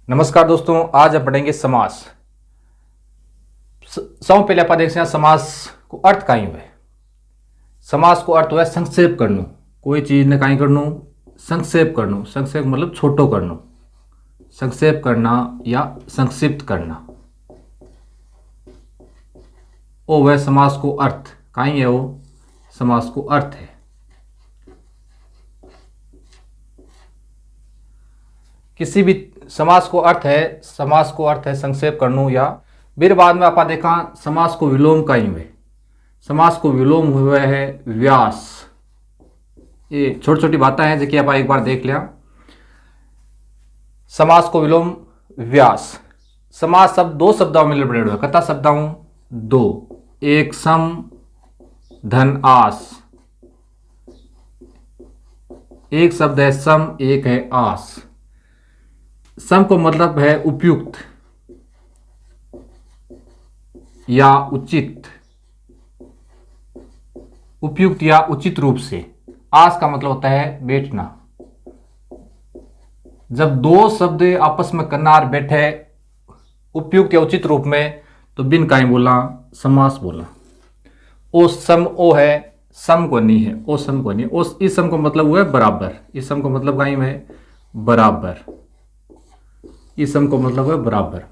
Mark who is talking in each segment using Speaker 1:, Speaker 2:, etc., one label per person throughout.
Speaker 1: नमस्कार दोस्तों, आज हम पढ़ेंगे समास। सब पहले आप देखते हैं समास को अर्थ कहीं हुए। समास को अर्थ हुआ संक्षेप करनो, कोई चीज ने कहीं करनो संक्षेप करनो। संक्षेप मतलब छोटो करनो, संक्षेप करना या संक्षिप्त करना। ओ वह समास को अर्थ कहीं है, वो समास को अर्थ है। किसी भी समास को अर्थ है, समास को अर्थ है संक्षेप करनो या फिर बाद में आप देखा समास को विलोम कहीं हुए। समास को विलोम हुआ है व्यास। ये छोटी छोटी बातें हैं जो आप एक बार देख लिया। समास को विलोम व्यास। समास शब्द दो शब्दों में बने हुए, कता शब्दों दो, एक सम धन आस। एक शब्द है सम, एक है आस। सम को मतलब है उपयुक्त या उचित, उपयुक्त या उचित रूप से। आस का मतलब होता है बैठना। जब दो शब्द आपस में कन्नार बैठे उपयुक्त या उचित रूप में तो बिन काई बोला, समास बोला। ओ सम ओ है, सम को नहीं है, ओ सम को नहीं। उस इस सम को मतलब हुआ है बराबर। इस सम को मतलब काई है बराबर। इस सम को मतलब है बराबर।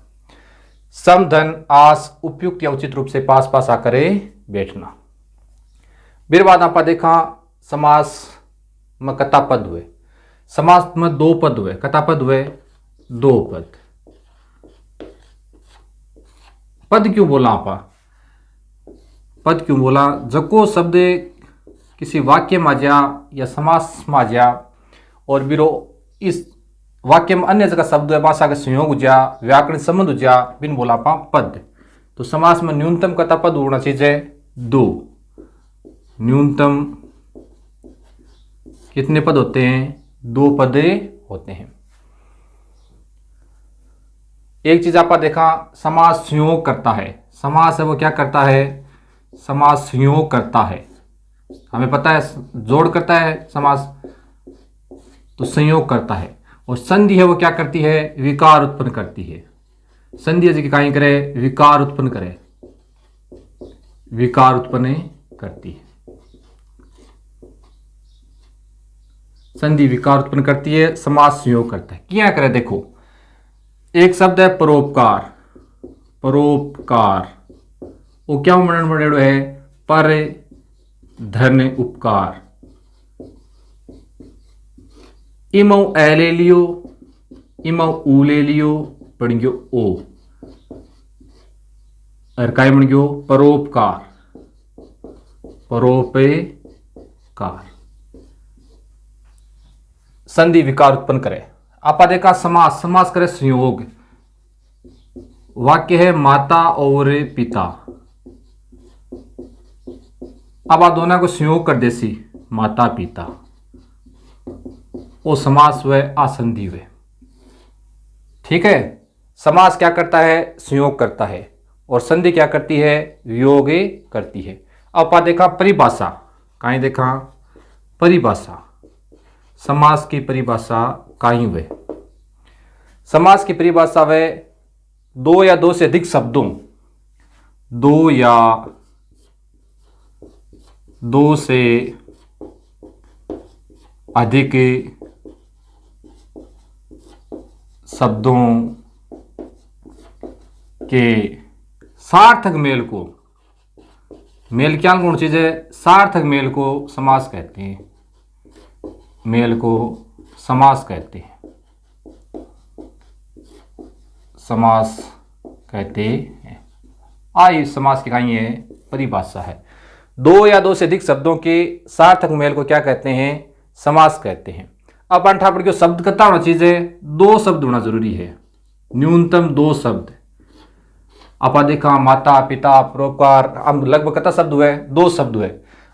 Speaker 1: सम धन आस उपयुक्त या उचित रूप से पास पास आकर बैठना। फिर बाद आप देखा समास में कता पद हुए। समास में दो पद हुए, कता पद हुए दो पद। पद क्यों बोला आपा? पद क्यों बोला? जको शब्द किसी वाक्य में जा या समास में जा और बिरो इस वाक्य में अन्य जगह शब्द भाषा का संयोग हो जा, व्याकरण संबंध हो जा, बिन बोला पा पद। तो समास में न्यूनतम कता पद होना चाहिए दो। न्यूनतम कितने पद होते हैं? दो पद होते हैं। एक चीज आपा देखा, समास संयोग करता है। समास है वो क्या करता है? समास संयोग करता है। हमें पता है जोड़ करता है समास, तो संयोग करता है। और संधि है वो क्या करती है? विकार उत्पन्न करती है। संधि है कहीं करे विकार उत्पन्न करे, विकार उत्पन्न करती है। संधि विकार उत्पन्न करती है, समास संयोग करता है। क्या करे देखो, एक शब्द है परोपकार। परोपकार वो क्या बने है? पर धन उपकार। इमो ए ले लियो, इमो ऊ ले लियो, बन गयो ओ। और काय बन गयो? परोपकार। परोपकार। संधि विकार उत्पन्न करे। आपा देखा समास, समास करे संयोग। वाक्य है माता और पिता। अब आप दोनों को संयोग कर देसी माता पिता, वो समास हुए आसंधि हुए। ठीक है। समास क्या करता है? संयोग करता है। और संधि क्या करती है? वियोग करती है। अब आप देखा परिभाषा, कहीं देखा परिभाषा। समास की परिभाषा कहीं हुए। समास की परिभाषा वे दो या दो से अधिक शब्दों, दो या दो से अधिक शब्दों के सार्थक मेल को, मेल क्या कौन चीज है? सार्थक मेल को समास कहते हैं। मेल को समास कहते हैं, समास कहते हैं। आई समास की कहीं है परिभाषा है। दो या दो से अधिक शब्दों के सार्थक मेल को क्या कहते हैं? समास कहते हैं। अब अंठापड़ के शब्द कितना होना चाहिए? दो शब्द होना जरूरी है, न्यूनतम दो शब्द। आप देखा माता पिता परोपकार, अब लगभग कितना शब्द हुए? दो शब्द हुए।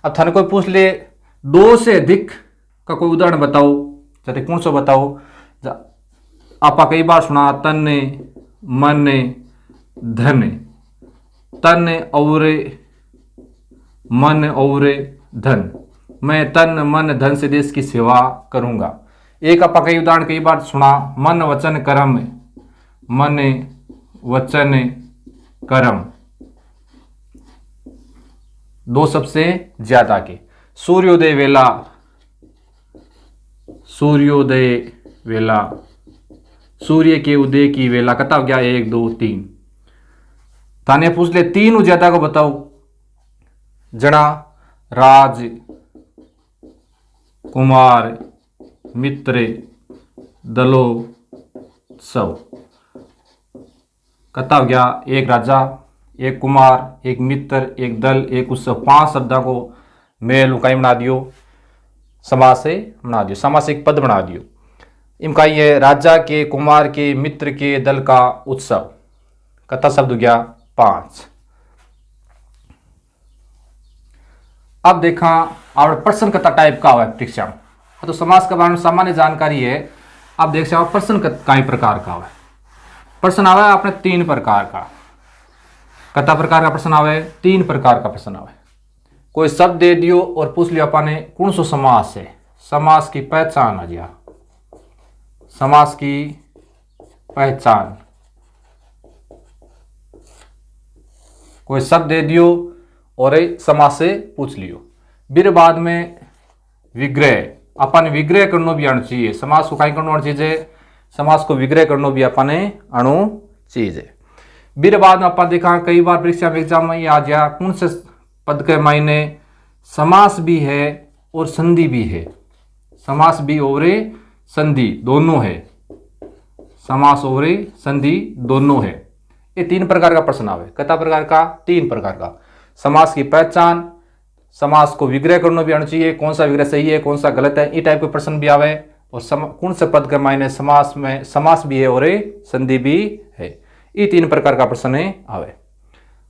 Speaker 1: अब थाने कोई पूछ ले दो से अधिक का कोई उदाहरण बताओ, चाहे कौन सा बताओ। आप कई बार सुना तन मन धन। तन और मन और धन। मैं तन मन धन से देश की सेवा करूंगा। एक आप कई उदाहरण कई बार सुना, मन वचन कर्म मन, वचन, कर्म, दो सबसे ज्यादा के। सूर्योदय वेला, सूर्योदय वेला, सूर्य के उदय की वेला, कता हो गया 1 2 3। थाने पूछ ले 3 ज्यादा को बताओ। जना, राज, कुमार, मित्र, दलो, सब। कता हो गया 1 राजा, 1 कुमार, 1 मित्र, 1 दल, 1 उत्सव। 5 शब्दों को मेल उकाई बना दियो, समास से बना दियो, सामासिक पद बना दियो। इनका ये राजा के, कुमार के, मित्र के, दल का, उत्सव। कता शब्द हो गया 5। अब देखा आप प्रश्न कता टाइप का हुआ है परीक्षा में। तो समास के बारे में सामान्य जानकारी है। अब देख सकते प्रश्न कई प्रकार का है। प्रश्न आवा है आपने 3 प्रकार का। कता प्रकार का प्रश्न आवे? 3 प्रकार का प्रश्न आवे। कोई शब्द दे दियो और पूछ लिया अपने कौन सो समास है। समास की पहचान आ गया, समास की पहचान। कोई शब्द दे दियो और समास से पूछ लियो। फिर बाद में विग्रह, अपन विग्रह करना भी आना चाहिए। समास को कहीं करना आना चाहिए, समास को विग्रह करना भी अपने अणु चाहिए। फिर बाद में अपन देखा कई बार परीक्षा में एग्जाम में आ गया कौन से पद के मायने समास भी है और संधि भी है। समास भी और संधि दोनों है, समास और संधि दोनों है। ये 3 प्रकार का प्रश्न आवे। कितना प्रकार का? 3 प्रकार का। समास की पहचान, समास को विग्रह करना भी आना चाहिए, कौन सा विग्रह सही है कौन सा गलत है, ये टाइप के प्रश्न भी आवे। और कौन से पद के मायने समास में समास भी है और संधि भी है। ये 3 प्रकार का प्रश्न आवे।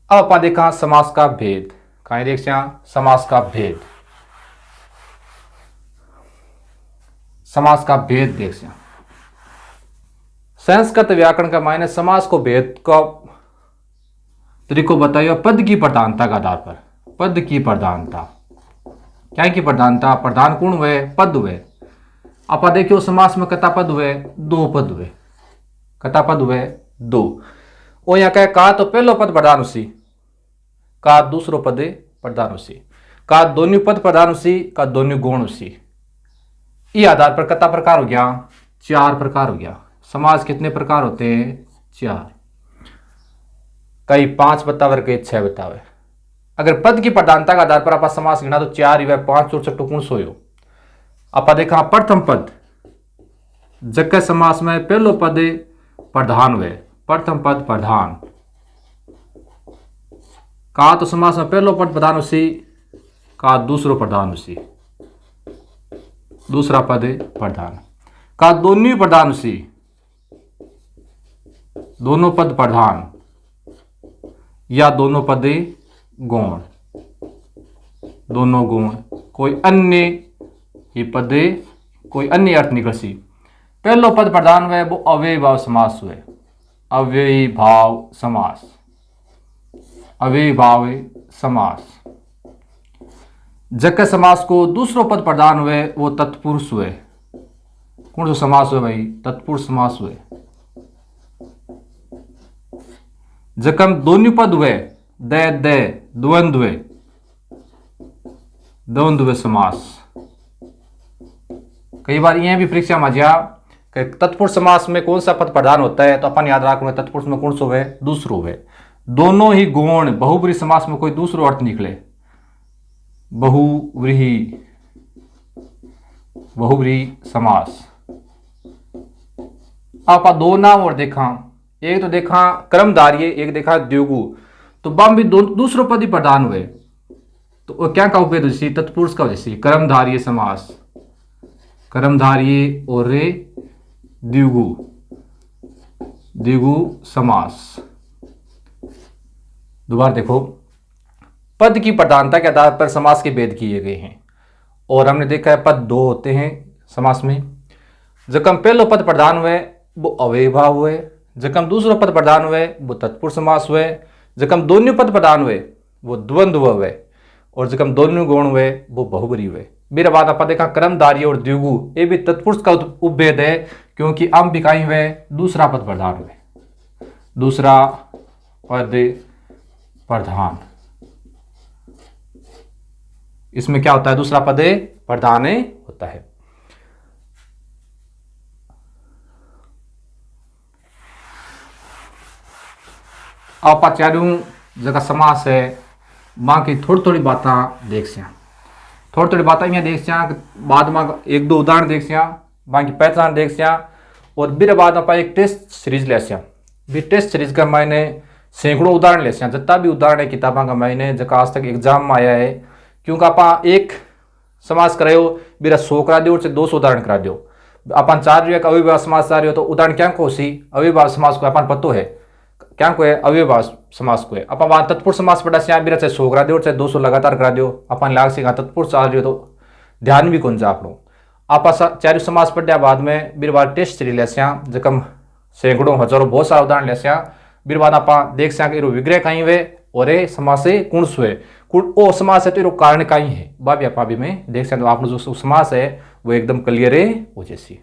Speaker 1: अब अपन देखा समास का भेद। कहीं देख समास का भेद, समास का भेद देख संस्कृत व्याकरण का मायने समास को भेद का तरीको बताइए पद की प्रधानता के आधार पर। पद की प्रधानता, क्या की प्रधानता? प्रधान कौन हुए? पद हुए। आप देखियो समास में कता पद हुए? 2 पद हुए। कता पद हुए? 2। और यहाँ कहे का तो पहलो पद प्रधान उसी, का दूसरो पद प्रधान उसी, का दोनों पद प्रधान उसी, का दोनों गुण उसी। इस आधार पर कता प्रकार हो गया? 4 प्रकार हो गया। समास कितने प्रकार होते हैं? 4। कई 5 बतावे, कई 6 बतावे। अगर पद की प्रधानता के आधार पर आप समास गिना तो 4 ही 5 और 6 कौन सोयो। आप देखा प्रथम पद जके समास में पहलो पद प्रधान हुए, प्रथम पद प्रधान। का तो समास में पहलो पद प्रधान उसी, का दूसरो प्रधान उसी, दूसरा पद प्रधान। का दोनों प्रधान उसी, दोनों पद प्रधान, या दोनों पद गौण, दोनों गुण। कोई अन्य ही पद, कोई अन्य अर्थ निकल सी। पहलो पद प्रधान हुए वो अव्ययी भाव समास हुए। अव्ययी भाव समास, अव्ययी भाव समास। जके समास को दूसरो पद प्रधान हुए वो तत्पुरुष हुए। कौन सा समास हुए भाई? तत्पुरुष समास हुए। जकम दोनों पद हुए दे दे द्वंद्व हुए, द्वंद्व समास। कई बार यह भी परीक्षा में जा तत्पुरुष समास में कौन सा पद प्रधान होता है, तो अपन याद रखना तत्पुरुष में कौन सा हुए? दूसरो हुए। दोनों ही गुण। बहुव्रीहि समास में कोई दूसरो अर्थ निकले, बहुव्रीहि, बहुव्रीहि समास। आप 2 नाम और देखा, एक तो देखा कर्मधार्य, एक देखा द्विगु। तो बम भी दूसरो पद ही प्रधान हुए, तो क्या का उपयोग जैसी तत्पुरुष का जैसी कर्मधार्य समास, कर्मधार्य और द्विगु, द्विगु समास। दोबारा देखो, पद की प्रधानता के आधार पर समास के भेद किए गए हैं। और हमने देखा है पद 2 होते हैं समास में। जकम पहलो पद प्रधान हुए वो अव्ययी भाव हुए, जकम दूसरो पद प्रधान हुए वो तत्पुरुष समास हुए, जकम दोनों पद प्रधान हुए वो द्वंद्व हुए, और जकम दोनों गुण हुए वो बहुव्रीहि हुए। मेरा बात आप देखा कर्मधार्य और द्विगु, ये भी तत्पुरुष का उपभेद है, क्योंकि अम बिकाई हुए दूसरा पद प्रधान हुए। दूसरा पद प्रधान। इसमें क्या होता है, दूसरा पद प्रधान होता है। आप चारों जगह समास है बाकी थोड़ी थोड़ी बातें देख सिया, थोड़ी थोड़ी बातें यहाँ देख सिया, बाद में एक दो उदाहरण देख सिया, बाकी पहचान देख सिया, और फिर बाद आप एक टेस्ट सीरीज ले सिया। भी टेस्ट सीरीज का मैंने सैकड़ों उदाहरण ले सिया, जितना भी उदाहरण है किताबों का मैंने जगह आज तक एग्जाम में आया है, क्योंकि आप एक समास करायो मेरा 100 करा दो से 200 उदाहरण करा दो। अपन 4 रही का अविभाव समास आ रही हो तो उदाहरण क्या को सी अविभाव समास को अपन पतो है क्या को है, अविभाव समास को है। अपन वहां तत्पुरुष समास पढ़ा से मेरा चाहे 100 करा दो चाहे 200 लगातार करा दो, अपन लाग से तत्पुरुष आ रही हो तो ध्यान भी कौन जा आप आप चारों समास पढ़ा बाद में मेरे बाद टेस्ट सीरीज ले जकम सैकड़ों हजारों बहुत सारा उदाहरण ले फिर बाद आप देख सक विग्रह कहीं वे और समास कौन सो है, ओ समास है तो कारण कहीं है वह भी आप में देख सकते हो। आप जो समास है वो एकदम क्लियर है वो जैसी।